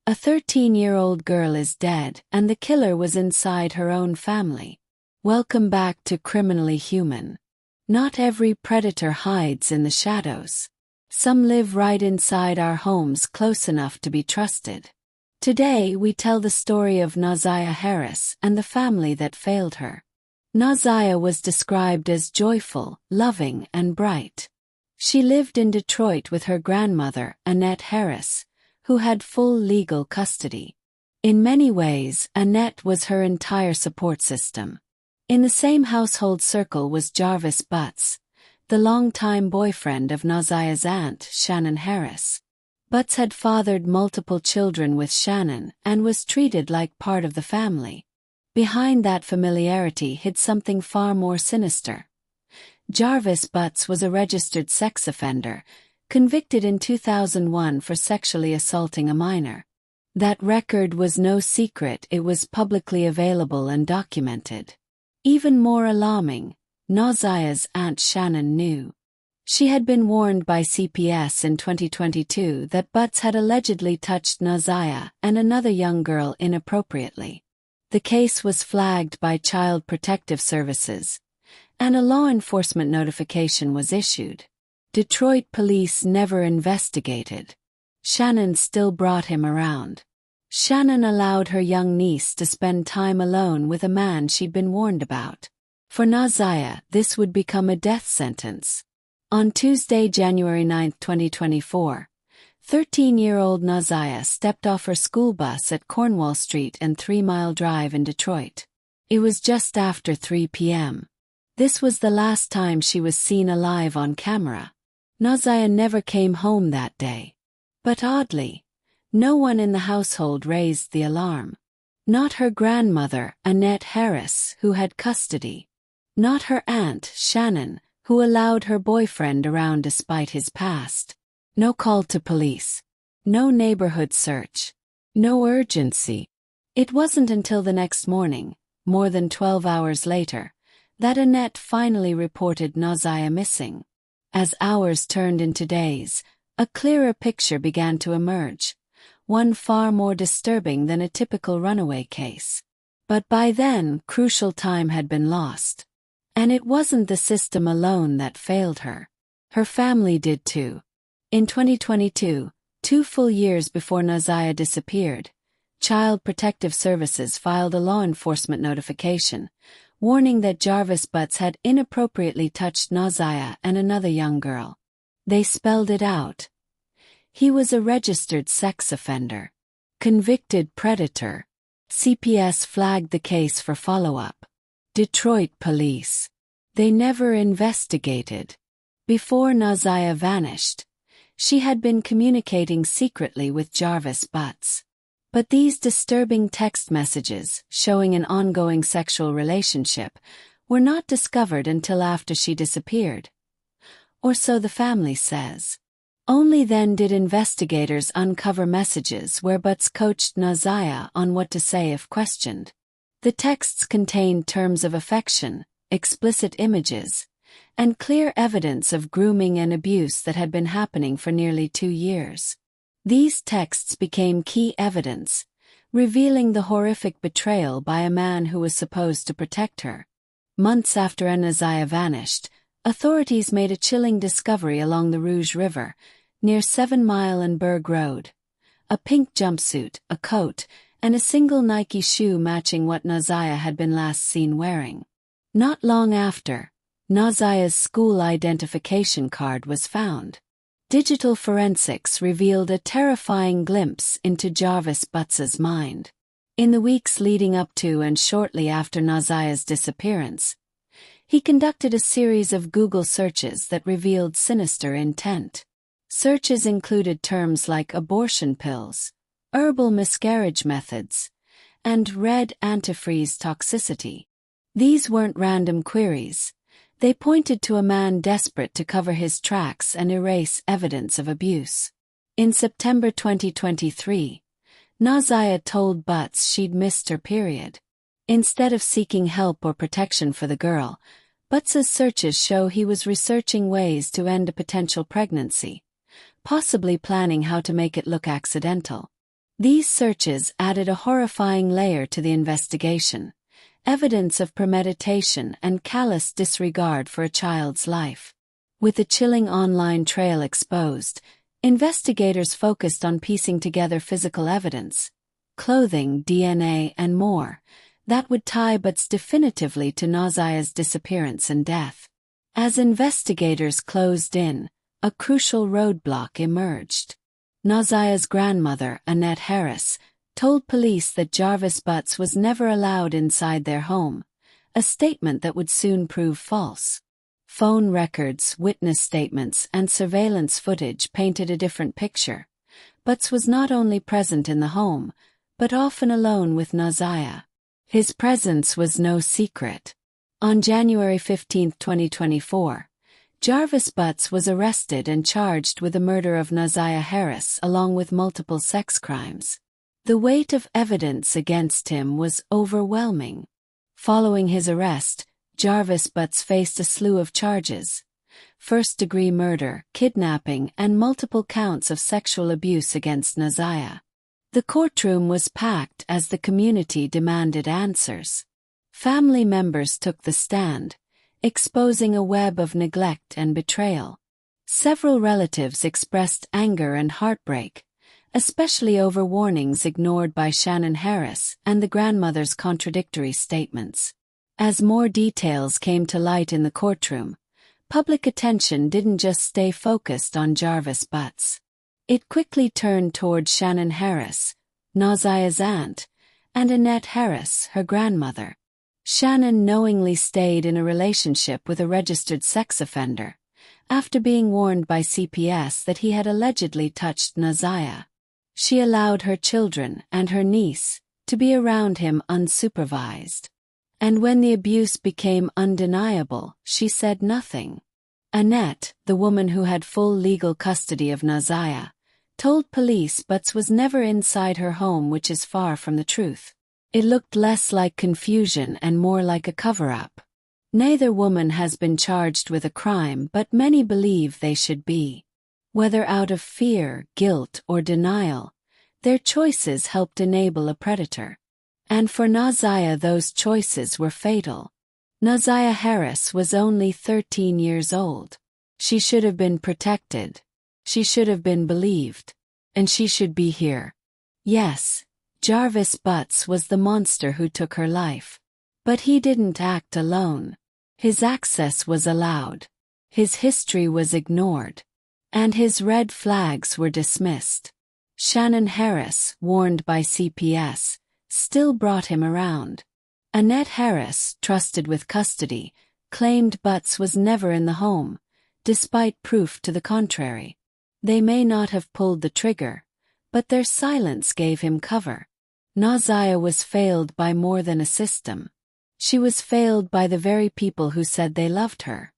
A 13-year-old girl is dead, and the killer was inside her own family. Welcome back to Criminally Human. Not every predator hides in the shadows. Some live right inside our homes, close enough to be trusted. Today we tell the story of Ziyah Harris and the family that failed her. Ziyah was described as joyful, loving, and bright. She lived in Detroit with her grandmother, Annette Harris, who had full legal custody. In many ways, Annette was her entire support system. In the same household circle was Jarvis Butts, the longtime boyfriend of Ziyah's aunt, Shannon Harris. Butts had fathered multiple children with Shannon and was treated like part of the family. Behind that familiarity hid something far more sinister. Jarvis Butts was a registered sex offender, convicted in 2001 for sexually assaulting a minor. That record was no secret, it was publicly available and documented. Even more alarming, Ziyah's aunt Shannon knew. She had been warned by CPS in 2022 that Butts had allegedly touched Ziyah and another young girl inappropriately. The case was flagged by Child Protective Services, and a law enforcement notification was issued. Detroit police never investigated. Shannon still brought him around. Shannon allowed her young niece to spend time alone with a man she'd been warned about. For Ziyah, this would become a death sentence. On Tuesday, January 9, 2024, 13-year-old Ziyah stepped off her school bus at Cornwall Street and 3 Mile Drive in Detroit. It was just after 3 p.m. This was the last time she was seen alive on camera. Ziyah never came home that day. But oddly, no one in the household raised the alarm. Not her grandmother, Annette Harris, who had custody. Not her aunt, Shannon, who allowed her boyfriend around despite his past. No call to police. No neighborhood search. No urgency. It wasn't until the next morning, more than 12 hours later, that Annette finally reported Ziyah missing. As hours turned into days, a clearer picture began to emerge, one far more disturbing than a typical runaway case. But by then, crucial time had been lost. And it wasn't the system alone that failed her. Her family did too. In 2022, 2 full years before Ziyah disappeared, Child Protective Services filed a law enforcement notification, warning that Jarvis Butts had inappropriately touched Ziyah and another young girl. They spelled it out. He was a registered sex offender. Convicted predator. CPS flagged the case for follow-up. Detroit police. They never investigated. Before Ziyah vanished, she had been communicating secretly with Jarvis Butts. But these disturbing text messages, showing an ongoing sexual relationship, were not discovered until after she disappeared. Or so the family says. Only then did investigators uncover messages where Butts coached Ziyah on what to say if questioned. The texts contained terms of affection, explicit images, and clear evidence of grooming and abuse that had been happening for nearly 2 years. These texts became key evidence, revealing the horrific betrayal by a man who was supposed to protect her. Months after Ziyah vanished, authorities made a chilling discovery along the Rouge River, near 7 Mile and Berg Road. A pink jumpsuit, a coat, and a single Nike shoe matching what Ziyah had been last seen wearing. Not long after, Ziyah's school identification card was found. Digital forensics revealed a terrifying glimpse into Jarvis Butts' mind. In the weeks leading up to and shortly after Ziyah's disappearance, he conducted a series of Google searches that revealed sinister intent. Searches included terms like abortion pills, herbal miscarriage methods, and red antifreeze toxicity. These weren't random queries. They pointed to a man desperate to cover his tracks and erase evidence of abuse. In September 2023, Ziyah told Butts she'd missed her period. Instead of seeking help or protection for the girl, Butts' searches show he was researching ways to end a potential pregnancy, possibly planning how to make it look accidental. These searches added a horrifying layer to the investigation, evidence of premeditation and callous disregard for a child's life. With the chilling online trail exposed, investigators focused on piecing together physical evidence, clothing, DNA, and more, that would tie Butts definitively to Ziyah's disappearance and death. As investigators closed in, a crucial roadblock emerged. Ziyah's grandmother, Annette Harris, told police that Jarvis Butts was never allowed inside their home, a statement that would soon prove false. Phone records, witness statements, and surveillance footage painted a different picture. Butts was not only present in the home, but often alone with Ziyah. His presence was no secret. On January 15, 2024, Jarvis Butts was arrested and charged with the murder of Ziyah Harris along with multiple sex crimes. The weight of evidence against him was overwhelming. Following his arrest, Jarvis Butts faced a slew of charges: first-degree murder, kidnapping, and multiple counts of sexual abuse against Ziyah. The courtroom was packed as the community demanded answers. Family members took the stand, exposing a web of neglect and betrayal. Several relatives expressed anger and heartbreak, especially over warnings ignored by Shannon Harris and the grandmother's contradictory statements. As more details came to light in the courtroom, public attention didn't just stay focused on Jarvis Butts. It quickly turned toward Shannon Harris, Ziyah's aunt, and Annette Harris, her grandmother. Shannon knowingly stayed in a relationship with a registered sex offender, after being warned by CPS that he had allegedly touched Ziyah. She allowed her children and her niece to be around him unsupervised. And when the abuse became undeniable, she said nothing. Annette, the woman who had full legal custody of Ziyah, told police Butts was never inside her home, which is far from the truth. It looked less like confusion and more like a cover-up. Neither woman has been charged with a crime, but many believe they should be. Whether out of fear, guilt, or denial, their choices helped enable a predator. And for Ziyah, those choices were fatal. Ziyah Harris was only 13 years old. She should have been protected. She should have been believed. And she should be here. Yes, Jarvis Butts was the monster who took her life. But he didn't act alone. His access was allowed. His history was ignored. And his red flags were dismissed. Shannon Harris, warned by CPS, still brought him around. Annette Harris, trusted with custody, claimed Butts was never in the home, despite proof to the contrary. They may not have pulled the trigger, but their silence gave him cover. Ziyah was failed by more than a system. She was failed by the very people who said they loved her.